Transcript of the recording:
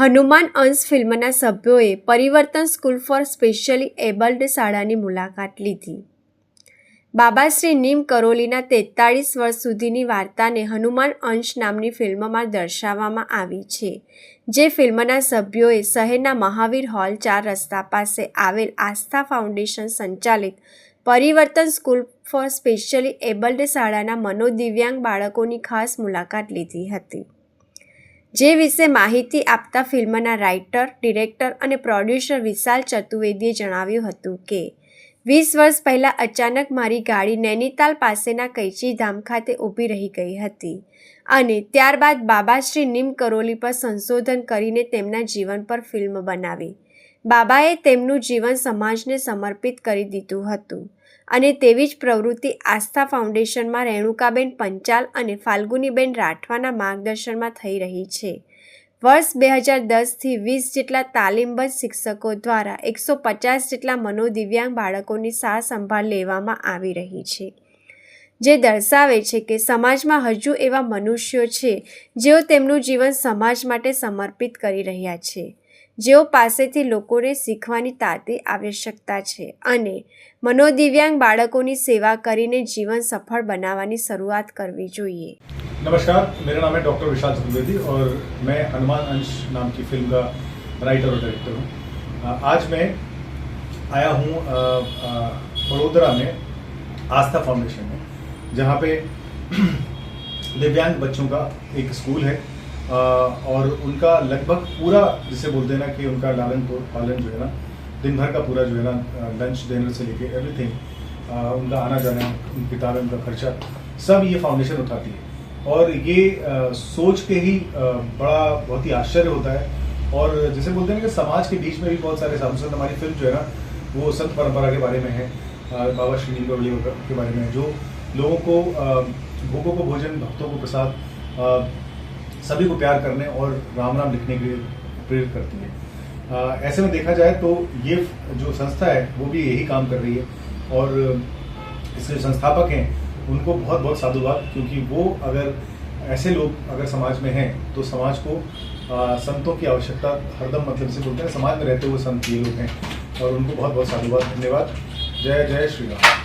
હનુમાન અંશ ફિલ્મના સભ્યોએ પરિવર્તન સ્કૂલ ફોર સ્પેશિયલી એબલ્ડ શાળાની મુલાકાત લીધી. બાબાશ્રી નીમ કરોલીના 43 વર્ષ સુધીની વાર્તાને હનુમાન અંશ નામની ફિલ્મમાં દર્શાવવામાં આવી છે, જે ફિલ્મના સભ્યોએ શહેરના મહાવીર હોલ 4 રસ્તા પાસે આવેલ આસ્થા ફાઉન્ડેશન સંચાલિત પરિવર્તન સ્કૂલ ફોર સ્પેશિયલી એબલ્ડ શાળાના મનોદિવ્યાંગ બાળકોની ખાસ મુલાકાત લીધી હતી. જે વિશે માહિતી આપતા ફિલ્મના રાઇટર, ડિરેક્ટર અને પ્રોડ્યુસર વિશાલ ચતુર્વેદીએ જણાવ્યું હતું કે 20 વર્ષ પહેલાં અચાનક મારી ગાડી નૈનીતાલ પાસેના કૈચીધામ ખાતે ઊભી રહી ગઈ હતી અને ત્યારબાદ બાબાશ્રી નીમ કરોલી પર સંશોધન કરીને તેમના જીવન પર ફિલ્મ બનાવી. બાબાએ તેમનું જીવન સમાજને સમર્પિત કરી દીધું હતું અને તેવી જ પ્રવૃત્તિ આસ્થા ફાઉન્ડેશનમાં રેણુકાબેન પંચાલ અને ફાલ્ગુનીબેન રાઠવાના માર્ગદર્શનમાં થઈ રહી છે. વર્ષ 2010થી 20 જેટલા તાલીમબદ્ધ શિક્ષકો દ્વારા 150 જેટલા મનોદિવ્યાંગ બાળકોની સાર સંભાળ લેવામાં આવી રહી છે, જે દર્શાવે છે કે સમાજમાં હજુ એવા મનુષ્યો છે જેઓ તેમનું જીવન સમાજ માટે સમર્પિત કરી રહ્યા છે, જેઓ પાસેથી લોકોને શીખવાની તાતી આવશ્યકતા છે અને મનોદિવ્યાંગ બાળકોની સેવા કરીને જીવન સફળ બનાવવાની શરૂઆત કરવી જોઈએ. नमस्कार, मेरा नाम है डॉक्टर विशाल चतुर्वेदी और मैं हनुमान अंश नाम की फिल्म का राइटर और डायरेक्टर हूँ. आज मैं आया हूँ बड़ोदरा में आस्था फाउंडेशन में, जहाँ पे दिव्यांग बच्चों का एक स्कूल है और उनका लगभग पूरा जिसे बोलते हैं ना कि उनका लालन पालन जो है ना, दिन भर का पूरा जो है ना, लंच डिनर से लेके एवरीथिंग, उनका आना जाना, उनकी किताबें, उनका खर्चा सब ये फाउंडेशन उठाती है. और ये सोच के ही बहुत ही आश्चर्य होता है. और जैसे बोलते हैं कि समाज के बीच में भी बहुत सारे साधु संत, हमारी फिल्म जो है ना वो संत परंपरा के बारे में है, बाबा श्री नीम करोली के बारे में, जो लोगों को भूखों को भोजन, भक्तों को प्रसाद, सभी को प्यार करने और राम नाम लिखने के लिए प्रेरित करती है. ऐसे में देखा जाए तो ये जो संस्था है वो भी यही काम कर रही है और इसके संस्थापक हैं उनको बहुत बहुत साधुवाद, क्योंकि वो अगर ऐसे लोग अगर समाज में हैं तो समाज को संतों की आवश्यकता हरदम, मतलब से बोलते हैं समाज में रहते हुए संत ये लोग हैं और उनको बहुत बहुत साधुवाद. धन्यवाद. जय जय श्री राम.